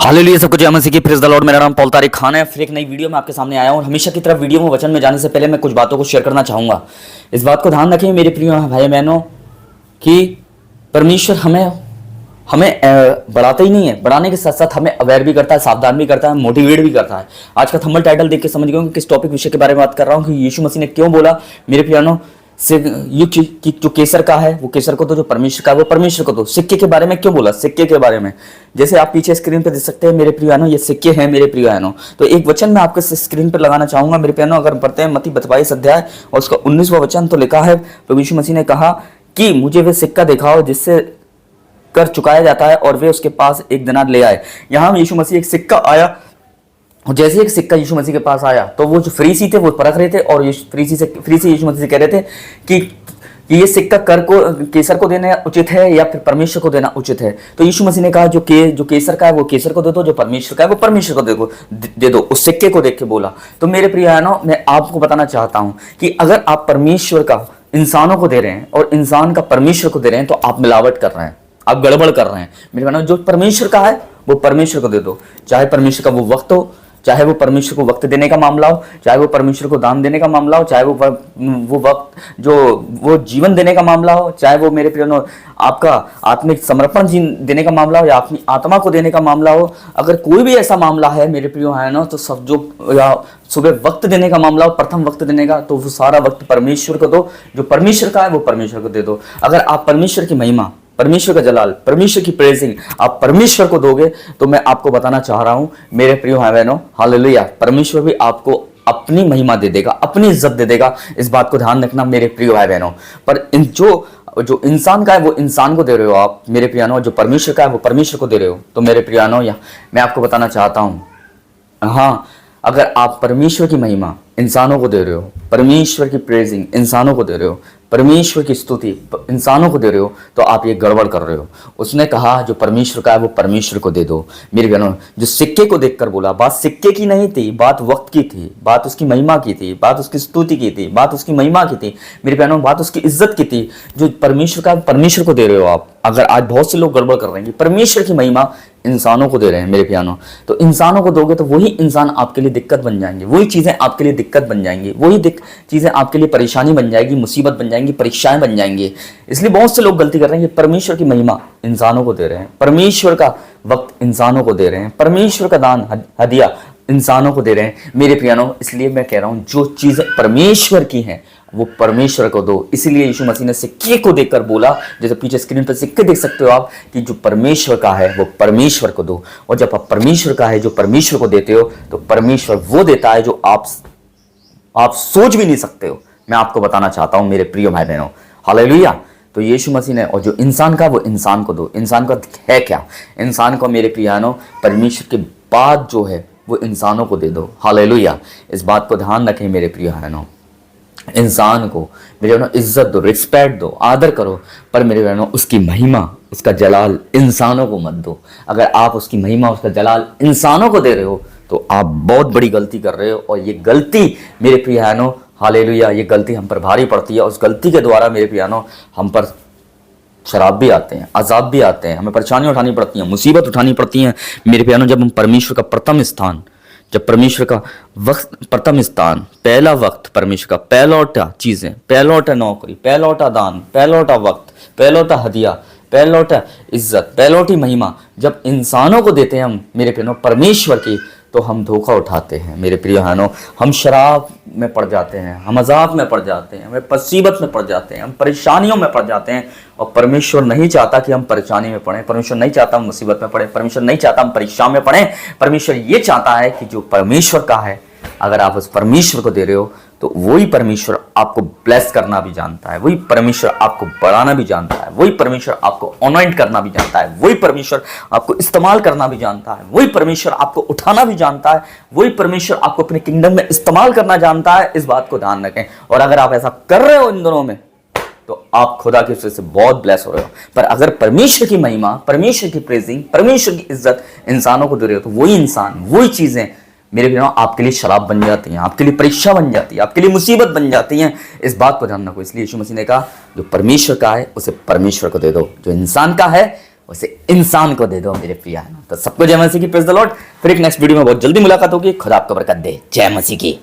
Hallelujah, सब कुछ जय मसीह की, प्रेज़ द लॉर्ड। मेरा नाम पॉल तारिक खान है। फिर एक नई वीडियो में आपके सामने आया हूं और हमेशा की तरह वीडियो में वचन में जाने से पहले मैं कुछ बातों को शेयर करना चाहूंगा। इस बात को ध्यान रखें मेरे प्रिय भाई बहनों कि परमेश्वर हमें हमें बढ़ाता ही नहीं है, बढ़ाने के साथ साथ हमें अवेयर भी करता है, सावधान भी करता है, मोटिवेट भी करता है। आज का थंबनेल टाइटल देख के समझ गए कि किस टॉपिक विषय के बारे में बात कर रहा हूँ कि यीशु मसीह ने क्यों बोला मेरे प्रियानो से युग की जो केसर का है वो केसर को दो, जो परमेश्वर का है वो परमेश्वर को दो। सिक्के के बारे में क्यों बोला, सिक्के के बारे में जैसे आप पीछे स्क्रीन पे देख सकते हैं मेरे प्रियानो, ये सिक्के हैं मेरे प्रियानो। तो एक वचन मैं आपके स्क्रीन पर लगाना चाहूंगा मेरे प्रियानो। अगर पढ़ते हैं मत्ती 22 अध्याय और उसका 19वां वचन, तो लिखा है प्रभु यीशु मसीह ने कहा कि मुझे वे सिक्का दिखाओ जिससे कर चुकाया जाता है, और वे उसके पास एक दिनार ले आए। यहाँ यीशु मसीह एक सिक्का आया, और जैसे एक सिक्का यीशु मसीह के पास आया तो वो जो फरीसी थे वो परख रहे थे, और फरीसी यीशु मसीह से कह रहे थे कि ये सिक्का कर को केसर को देना उचित है या फिर परमेश्वर को देना उचित है। तो यीशु मसीह ने कहा जो केसर का है वो केसर को दे दो, जो परमेश्वर का है वो परमेश्वर को दे दो। उस सिक्के को देख के बोला। तो मेरे प्रियानो, मैं आपको बताना चाहता हूं कि अगर आप परमेश्वर का इंसानों को दे रहे हैं और इंसान का परमेश्वर को दे रहे हैं तो आप मिलावट कर रहे हैं, आप गड़बड़ कर रहे हैं। मेरे भाई, जो परमेश्वर का है वो परमेश्वर को दे दो, चाहे परमेश्वर का वो वक्त हो, चाहे वो परमेश्वर को वक्त देने का मामला हो, चाहे वो परमेश्वर को दान देने का मामला हो, चाहे वो वक्त जो वो जीवन देने का मामला हो, चाहे वो मेरे प्रियो आपका आत्मिक समर्पण देने का मामला हो या अपनी आत्मा को देने का मामला हो। अगर कोई भी ऐसा मामला है मेरे प्रियो है ना, तो सब जो या सुबह वक्त देने का मामला हो, प्रथम वक्त देने का, तो वो सारा वक्त परमेश्वर को दो। जो परमेश्वर का है वो परमेश्वर को दे दो। अगर आप परमेश्वर की महिमा, परमेश्वर का जलाल, परमेश्वर की प्रेजिंग आप परमेश्वर को दोगे तो मैं आपको बताना चाह रहा हूं मेरे प्रिय भाई बहनों, हालेलुया, परमेश्वर भी आपको अपनी महिमा दे देगा, अपनी इज्जत दे देगा। इस बात को ध्यान रखना मेरे प्रिय भाई बहनों। पर जो इंसान का है वो इंसान को दे रहे हो आप मेरे प्रियानो, जो परमेश्वर का है वो परमेश्वर को दे रहे हो। तो मेरे प्रियानो, या मैं आपको बताना चाहता हूं, हाँ, अगर आप परमेश्वर की महिमा इंसानों को दे रहे हो, परमेश्वर की प्रेजिंग इंसानों को दे रहे हो, परमेश्वर की स्तुति इंसानों को दे रहे हो, तो आप ये गड़बड़ कर रहे हो। उसने कहा जो परमेश्वर का है वो परमेश्वर को दे दो। मेरे बहनों, जो सिक्के को देखकर बोला, बात सिक्के की नहीं थी, बात वक्त की थी, बात उसकी महिमा की थी, बात उसकी स्तुति की थी, बात उसकी महिमा की थी मेरे बहनों, बात उसकी इज्जत की थी। जो परमेश्वर का परमेश्वर को दे रहे हो आप। अगर आज बहुत से लोग गड़बड़ कर रहे हैं कि परमेश्वर की महिमा इंसानों को दे रहे हैं मेरे प्यानो, तो इंसानों को दोगे तो वही इंसान आपके लिए दिक्कत बन जाएंगे, वही चीजें आपके लिए दिक्कत बन जाएंगी, वही चीजें आपके लिए परेशानी बन जाएगी, मुसीबत बन जाएंगी, परीक्षाएं बन जाएंगी। इसलिए बहुत से लोग गलती कर रहे हैं कि परमेश्वर की महिमा इंसानों को दे रहे हैं, परमेश्वर का वक्त इंसानों को दे रहे हैं, परमेश्वर का दान हदिया इंसानों को दे रहे हैं मेरे प्रियानो। इसलिए मैं कह रहा हूं जो चीजें परमेश्वर की हैं वो परमेश्वर को दो। इसीलिए यीशु मसीह ने सिक्के को देखकर बोला, जैसे पीछे स्क्रीन पर सिक्के देख सकते हो आप, कि जो परमेश्वर का है वो परमेश्वर को दो। और जब आप परमेश्वर का है जो परमेश्वर को देते हो तो परमेश्वर वो देता है जो आप सोच भी नहीं सकते हो। मैं आपको बताना चाहता हूं मेरे प्रिय भाई बहनों, हालेलुया। तो यीशु मसीह ने, और जो इंसान का वो इंसान को दो। इंसान का है क्या? इंसान को मेरे प्रियानो परमेश्वर के बाद जो है वो इंसानों को दे दो, हालेलुया। इस बात को ध्यान रखें मेरे प्रिय बहनों, इंसान को मेरे बहनों इज्जत दो, रिस्पेक्ट दो, आदर करो, पर मेरे बहनों उसकी महिमा, उसका जलाल इंसानों को मत दो। अगर आप उसकी महिमा, उसका जलाल इंसानों को दे रहे हो तो आप बहुत बड़ी गलती कर रहे हो। और ये गलती मेरे प्रिय बहनों, हालेलुया, ये गलती हम पर भारी पड़ती है। उस गलती के द्वारा मेरे प्रिय बहनों हम पर शराब भी आते हैं, अजाब भी आते हैं, हमें परेशानियां उठानी पड़ती हैं, मुसीबत उठानी पड़ती हैं मेरे प्यारों। जब हम परमेश्वर का प्रथम स्थान, जब परमेश्वर का वक्त प्रथम स्थान, पहला वक्त, परमेश्वर का पहलौटा चीजें, पहलौटा नौकरी, पहलौटा दान, पहलौटा वक्त, पहलौटा हदिया, पहलौटा इज्जत, पहलौटी महिमा जब इंसानों को देते हैं हम मेरे प्यारों परमेश्वर की, तो हम धोखा उठाते हैं मेरे प्रिय बहनों। हम शराब में पड़ जाते हैं, हम अजाब में पड़ जाते हैं, हम मुसीबत में पड़ जाते हैं, हम परेशानियों में पड़ जाते हैं। और परमेश्वर नहीं चाहता कि हम परेशानी में पड़े, परमेश्वर नहीं चाहता हम मुसीबत में पड़े, परमेश्वर नहीं चाहता हम परीक्षा में पड़े। परमेश्वर ये चाहता है कि जो परमेश्वर का है, अगर आप उस परमेश्वर को दे रहे हो तो वही परमेश्वर आपको ब्लेस करना भी जानता है, वही परमेश्वर आपको बढ़ाना भी जानता है, वही परमेश्वर आपको अनॉइंट करना भी जानता है, वही परमेश्वर आपको इस्तेमाल करना भी जानता है, वही परमेश्वर आपको उठाना भी जानता है, वही परमेश्वर आपको अपने किंगडम में इस्तेमाल करना जानता है। इस बात को ध्यान रखें। और अगर आप ऐसा कर रहे हो इन दोनों में, तो आप खुदा की वजह से बहुत ब्लेस हो रहे हो। पर अगर परमेश्वर की महिमा, परमेश्वर की प्रेजिंग, परमेश्वर की इज्जत इंसानों को दे रहे हो, तो वही इंसान, वही चीजें मेरे प्यारों आपके लिए शराब बन जाती हैं, आपके लिए परीक्षा बन जाती है, आपके लिए मुसीबत बन जाती हैं। इस बात को ध्यान रखो। इसलिए यीशु मसीह ने कहा जो परमेश्वर का है उसे परमेश्वर को दे दो, जो इंसान का है उसे इंसान को दे दो मेरे प्रिय। तो सबको जय मसीह की, प्रेज द लॉर्ड। फिर एक नेक्स्ट वीडियो में बहुत जल्दी मुलाकात होगी। खुदा आपको बरकत दे। जय मसीह की।